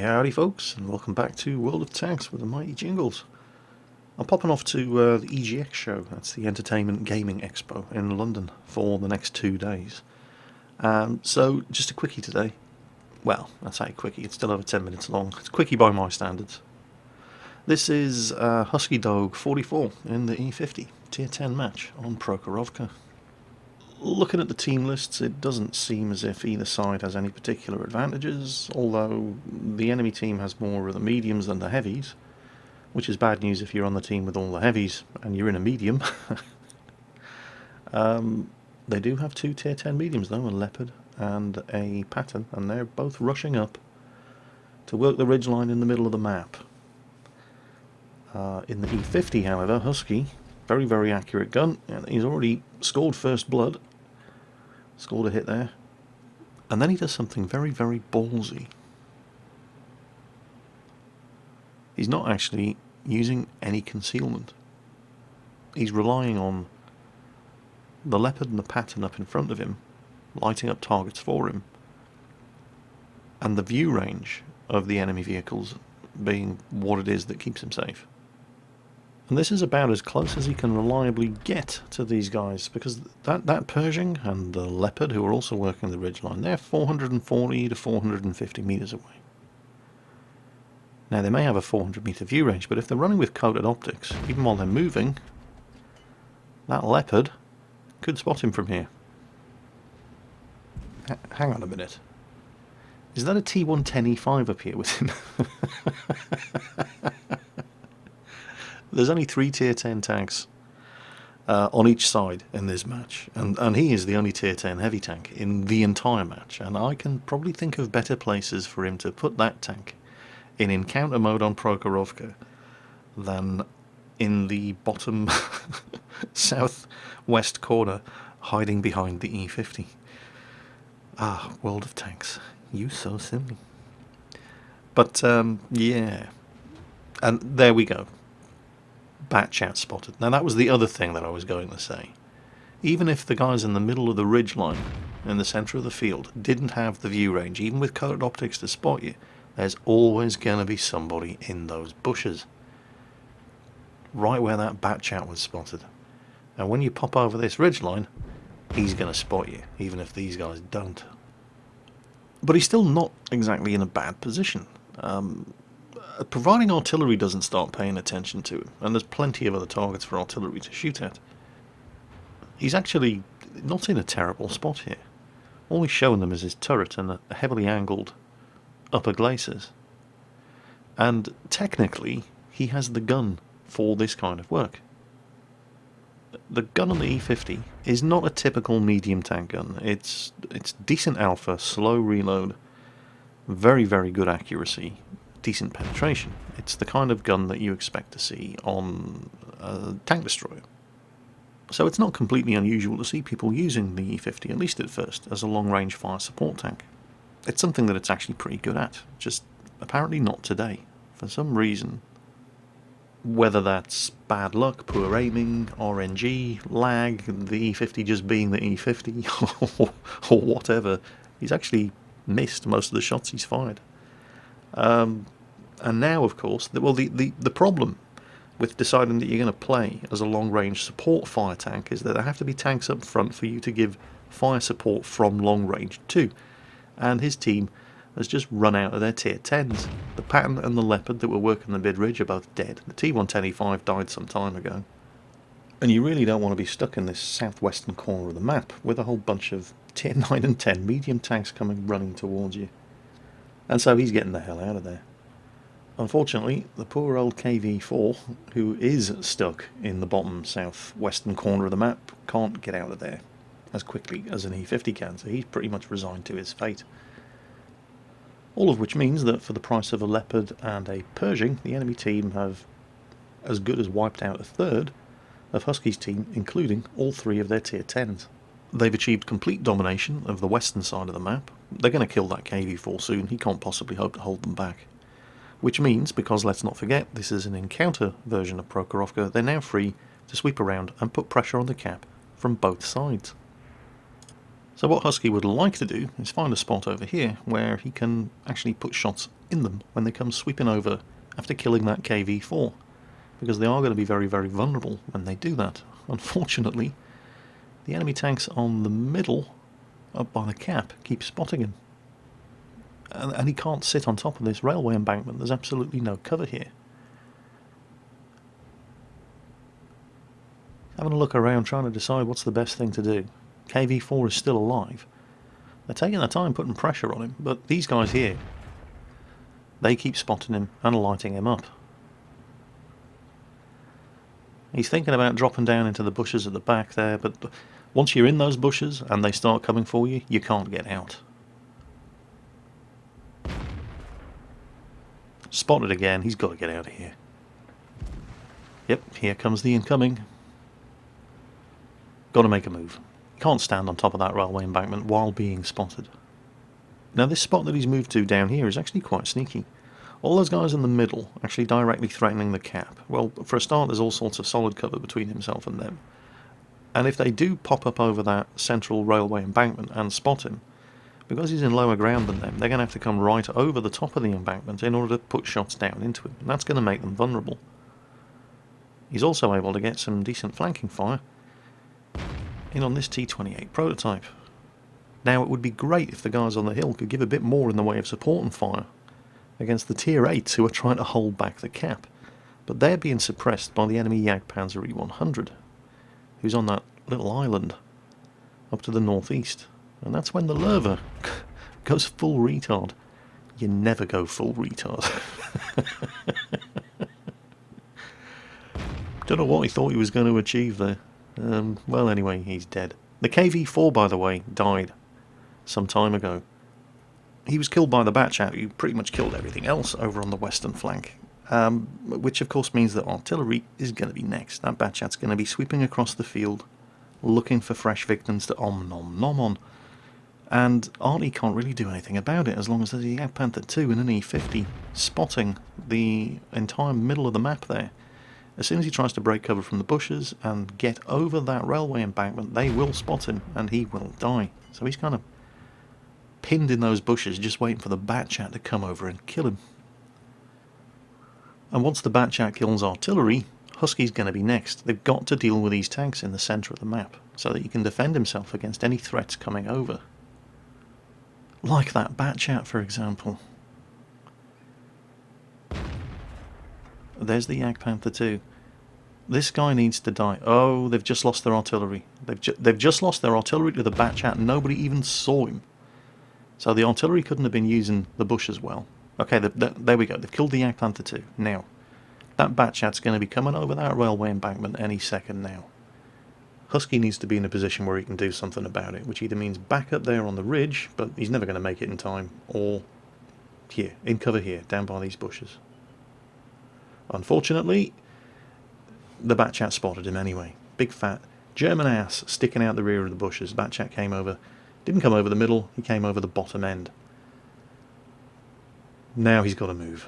Howdy folks, and welcome back to World of Tanks with the mighty Jingles. I'm popping off to the EGX Show, that's the Entertainment Gaming Expo in London, for the next 2 days. So, just a quickie today. Well, I say quickie, it's still over 10 minutes long. It's a quickie by my standards. This is Husky Dog 44 in the E-50 Tier 10 match on Prokhorovka. Looking at the team lists, it doesn't seem as if either side has any particular advantages, although the enemy team has more of the mediums than the heavies, which is bad news if you're on the team with all the heavies and you're in a medium. They do have 2 tier 10 mediums though, a Leopard and a Patton, and they're both rushing up to work the ridgeline in the middle of the map. In the E-50, however, Husky, very, very accurate gun, and he's already scored first blood. Scored a hit there. And then he does something very, very ballsy. He's not actually using any concealment. He's relying on the Leopard and the Patton up in front of him, lighting up targets for him, and the view range of the enemy vehicles being what it is that keeps him safe. And this is about as close as he can reliably get to these guys, because that Pershing and the Leopard, who are also working the ridgeline, they're 440 to 450 metres away. Now, they may have a 400 metre view range, but if they're running with coated optics, even while they're moving, that Leopard could spot him from here. Hang on a minute. Is that a T110E5 up here with him? There's only 3 tier 10 tanks on each side in this match, and he is the only tier 10 heavy tank in the entire match, and I can probably think of better places for him to put that tank in encounter mode on Prokhorovka than in the bottom southwest corner hiding behind the E-50. Ah, World of Tanks, you so silly. But yeah, and there we go. Bat chat spotted. Now that was the other thing that I was going to say. Even if the guys in the middle of the ridge line, in the centre of the field, didn't have the view range, even with coated optics to spot you, there's always going to be somebody in those bushes. Right where that bat chat was spotted. And when you pop over this ridge line, he's going to spot you, even if these guys don't. But he's still not exactly in a bad position. Providing artillery doesn't start paying attention to him, and there's plenty of other targets for artillery to shoot at, he's actually not in a terrible spot here. All he's showing them is his turret and a heavily angled upper glacis. And technically, he has the gun for this kind of work. The gun on the E-50 is not a typical medium tank gun. It's decent alpha, slow reload, very, very good accuracy, decent penetration. It's the kind of gun that you expect to see on a tank destroyer. So it's not completely unusual to see people using the E-50, at least at first, as a long-range fire support tank. It's something that it's actually pretty good at, just apparently not today. For some reason, whether that's bad luck, poor aiming, RNG, lag, the E-50 just being the E-50, or whatever, he's actually missed most of the shots he's fired. And now, of course, the problem with deciding that you're going to play as a long-range support fire tank is that there have to be tanks up front for you to give fire support from long range to. And his team has just run out of their tier 10s. The Patton and the Leopard that were working the mid-ridge are both dead. The T110E5 died some time ago. And you really don't want to be stuck in this southwestern corner of the map with a whole bunch of tier 9 and 10 medium tanks coming running towards you. And so he's getting the hell out of there. Unfortunately, the poor old KV-4, who is stuck in the bottom southwestern corner of the map, can't get out of there as quickly as an E-50 can, so he's pretty much resigned to his fate. All of which means that for the price of a Leopard and a Pershing, the enemy team have as good as wiped out a third of Husky's team, including all 3 of their tier 10s. They've achieved complete domination of the western side of the map. They're going to kill that KV-4 soon, he can't possibly hope to hold them back. Which means, because let's not forget, this is an encounter version of Prokhorovka, they're now free to sweep around and put pressure on the cap from both sides. So what Husky would like to do is find a spot over here where he can actually put shots in them when they come sweeping over after killing that KV-4, because they are going to be very, very vulnerable when they do that. Unfortunately, the enemy tanks on the middle, up by the cap, keep spotting him. And he can't sit on top of this railway embankment. There's absolutely no cover here. Having a look around, trying to decide what's the best thing to do. KV-4 is still alive. They're taking their time putting pressure on him, but these guys here, they keep spotting him and lighting him up. He's thinking about dropping down into the bushes at the back there, but once you're in those bushes and they start coming for you, you can't get out. Spotted again, he's got to get out of here. Yep, here comes the incoming. Got to make a move. Can't stand on top of that railway embankment while being spotted. Now this spot that he's moved to down here is actually quite sneaky. All those guys in the middle actually directly threatening the cap. Well, for a start, there's all sorts of solid cover between himself and them. And if they do pop up over that central railway embankment and spot him, because he's in lower ground than them, they're going to have to come right over the top of the embankment in order to put shots down into him. And that's going to make them vulnerable. He's also able to get some decent flanking fire in on this T-28 prototype. Now, it would be great if the guys on the hill could give a bit more in the way of support and fire against the Tier 8s who are trying to hold back the cap. But they're being suppressed by the enemy Jagdpanzer E-100, who's on that little island up to the northeast. And that's when the Lerva goes full retard. You never go full retard. Don't know what he thought he was going to achieve there. Well, anyway, he's dead. The KV-4, by the way, died some time ago. He was killed by the Batchat, who pretty much killed everything else over on the western flank. Which, of course, means that artillery is going to be next. That Batchat's going to be sweeping across the field, looking for fresh victims to nom on. And Artie can't really do anything about it as long as there's a Jagdpanther 2 and an E-50 spotting the entire middle of the map there. As soon as he tries to break cover from the bushes and get over that railway embankment, they will spot him and he will die. So he's kind of pinned in those bushes, just waiting for the Batchat to come over and kill him. And once the Batchat kills artillery, Husky's going to be next. They've got to deal with these tanks in the centre of the map so that he can defend himself against any threats coming over. Like that Batchat, for example. There's the Jagdpanther 2. This guy needs to die. Oh, they've just lost their artillery. They've just lost their artillery to the Batchat. Nobody even saw him. So the artillery couldn't have been using the bush as well. Okay, there we go. They've killed the Jagdpanther 2. Now, that Batchat's going to be coming over that railway embankment any second now. Husky needs to be in a position where he can do something about it, which either means back up there on the ridge, but he's never going to make it in time, or here, in cover here, down by these bushes. Unfortunately, the Batchat spotted him anyway. Big fat German ass sticking out the rear of the bushes. Batchat came over, didn't come over the middle, he came over the bottom end. Now he's got to move.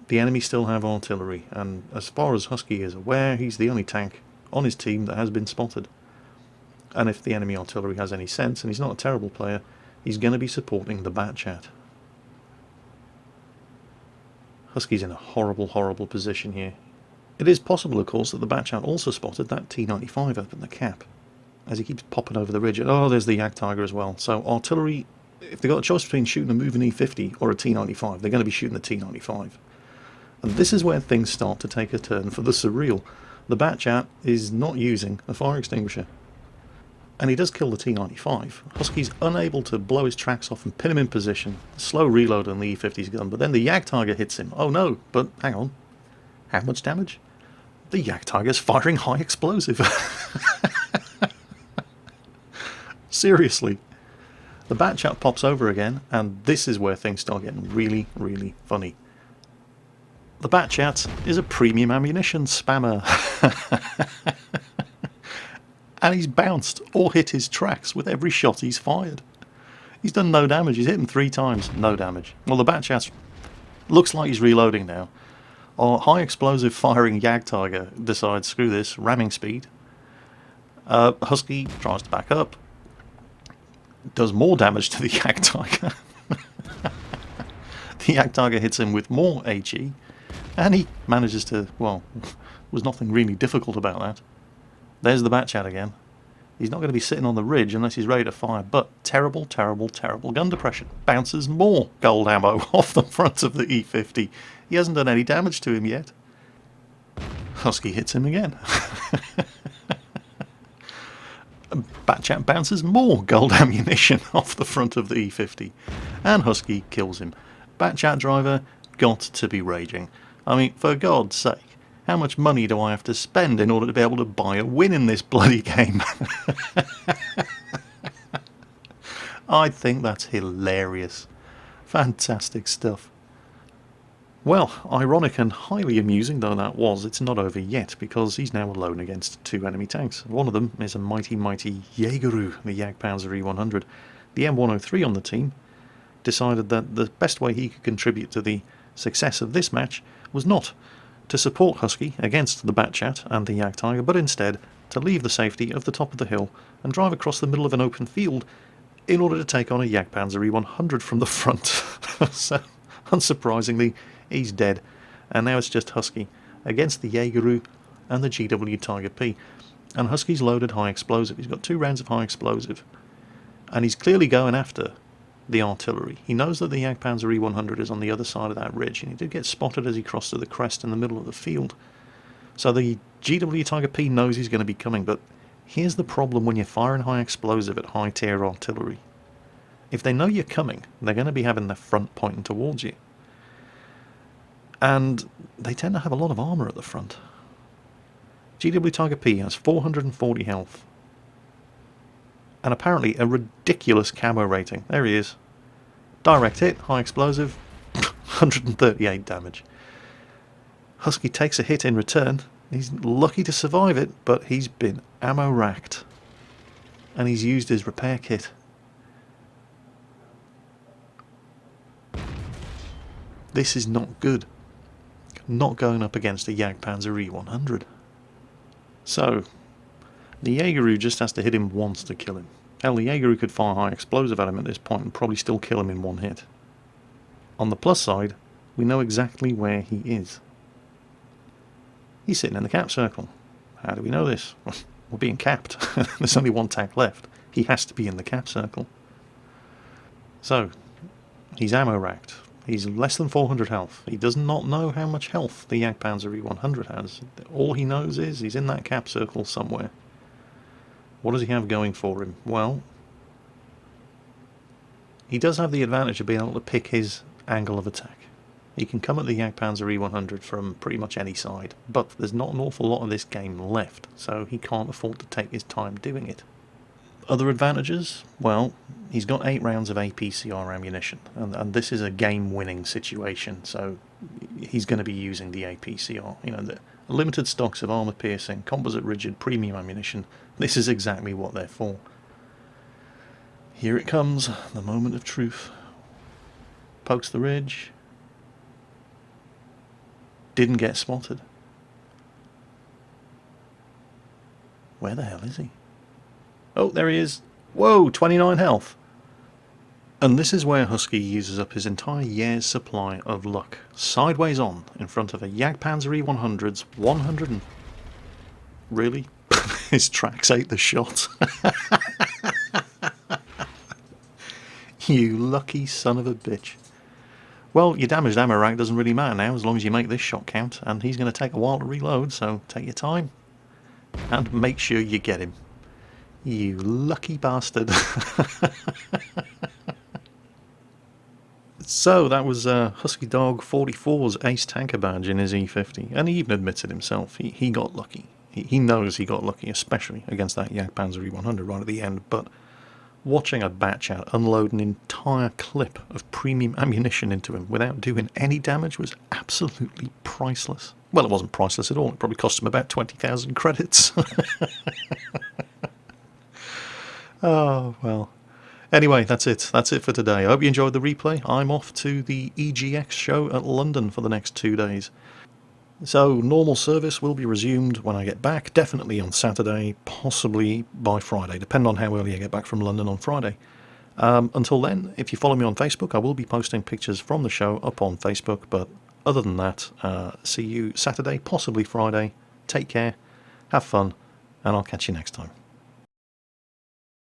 The enemy still have artillery, and as far as Husky is aware, he's the only tank on his team that has been spotted. And if the enemy artillery has any sense, and he's not a terrible player, he's going to be supporting the Batchat. Husky's in a horrible, horrible position here. It is possible, of course, that the Batchat also spotted that T-95 up in the cap, as he keeps popping over the ridge. Oh, there's the Jagdtiger as well. So artillery, if they've got a choice between shooting a moving E-50 or a T-95, they're going to be shooting the T-95. And this is where things start to take a turn for the surreal. The Batchat is not using a fire extinguisher. And he does kill the T-95. Husky's unable to blow his tracks off and pin him in position. Slow reload on the E-50's gun, but then the Jagdtiger hits him. Oh no, but hang on. How much damage? The Jagdtiger's firing high explosive. Seriously. The Batchat pops over again, and this is where things start getting really, really funny. The Batchat is a premium ammunition spammer. And he's bounced or hit his tracks with every shot he's fired. He's done no damage. He's hit him 3 times. No damage. Well, the Batchat looks like he's reloading now. Our high explosive firing Jagdtiger decides, screw this, ramming speed. Husky tries to back up. does more damage to the Yak Tiger. The Yak Tiger hits him with more HE, and he manages to, well, was nothing really difficult about that. There's the Batchat again. He's not going to be sitting on the ridge unless he's ready to fire, but terrible, terrible, terrible gun depression. Bounces more gold ammo off the front of the E-50. He hasn't done any damage to him yet. Husky hits him again. Batchat bounces more gold ammunition off the front of the E-50, and Husky kills him. Batchat driver got to be raging. I mean, for God's sake, how much money do I have to spend in order to be able to buy a win in this bloody game? I think that's hilarious. Fantastic stuff. Well, ironic and highly amusing though that was, it's not over yet, because he's now alone against 2 enemy tanks. One of them is a mighty, mighty Jaegeru, the Jagdpanzer E100. The M103 on the team decided that the best way he could contribute to the success of this match was not to support Husky against the Batchat and the Yak Tiger, but instead to leave the safety of the top of the hill and drive across the middle of an open field in order to take on a Jagdpanzer E100 from the front. So, unsurprisingly, he's dead, and now it's just Husky against the Jaegeru and the GW Tiger P. And Husky's loaded high explosive. He's got 2 rounds of high explosive, and he's clearly going after the artillery. He knows that the Jagdpanzer E100 is on the other side of that ridge, and he did get spotted as he crossed to the crest in the middle of the field. So the GW Tiger P knows he's going to be coming, but here's the problem when you're firing high explosive at high tier artillery. If they know you're coming, they're going to be having their front pointing towards you. And they tend to have a lot of armour at the front. GW Tiger P has 440 health. And apparently a ridiculous camo rating. There he is. Direct hit, high explosive, 138 damage. Husky takes a hit in return. He's lucky to survive it, but he's been ammo racked. And he's used his repair kit. This is not good. Not going up against a Jagdpanzer E100. So, the Jaegeru just has to hit him once to kill him. Hell, the Jaegeru could fire high explosive at him at this point and probably still kill him in one hit. On the plus side, we know exactly where he is. He's sitting in the cap circle. How do we know this? We're being capped. There's only one tank left. He has to be in the cap circle. So, he's ammo racked. He's less than 400 health. He does not know how much health the Jagdpanzer E100 has. All he knows is he's in that cap circle somewhere. What does he have going for him? Well, he does have the advantage of being able to pick his angle of attack. He can come at the Jagdpanzer E100 from pretty much any side, but there's not an awful lot of this game left, so he can't afford to take his time doing it. Other advantages? Well, he's got 8 rounds of APCR ammunition, and this is a game-winning situation, so he's going to be using the APCR. You know, the limited stocks of armour-piercing, composite-rigid, premium ammunition, this is exactly what they're for. Here it comes, the moment of truth. Pokes the ridge. Didn't get spotted. Where the hell is he? Oh, there he is. Whoa, 29 health. And this is where Husky uses up his entire year's supply of luck. Sideways on, in front of a Jagdpanzer E100's 100 and... Really? His tracks ate the shot. You lucky son of a bitch. Well, your damaged ammo rack doesn't really matter now, as long as you make this shot count, and he's going to take a while to reload, so take your time. And make sure you get him. You lucky bastard. So that was Husky Dog 44's ace tanker badge in his E50, and he even admits it himself. He got lucky. He knows he got lucky, especially against that Jagdpanzer E100 right at the end, but watching a Batchat unload an entire clip of premium ammunition into him without doing any damage was absolutely priceless. Well, it wasn't priceless at all. It probably cost him about 20,000 credits. Oh, well. Anyway, that's it. That's it for today. I hope you enjoyed the replay. I'm off to the EGX Show at London for the next 2 days. So, normal service will be resumed when I get back, definitely on Saturday, possibly by Friday, depending on how early I get back from London on Friday. Until then, if you follow me on Facebook, I will be posting pictures from the show up on Facebook. But other than that, see you Saturday, possibly Friday. Take care, have fun, and I'll catch you next time.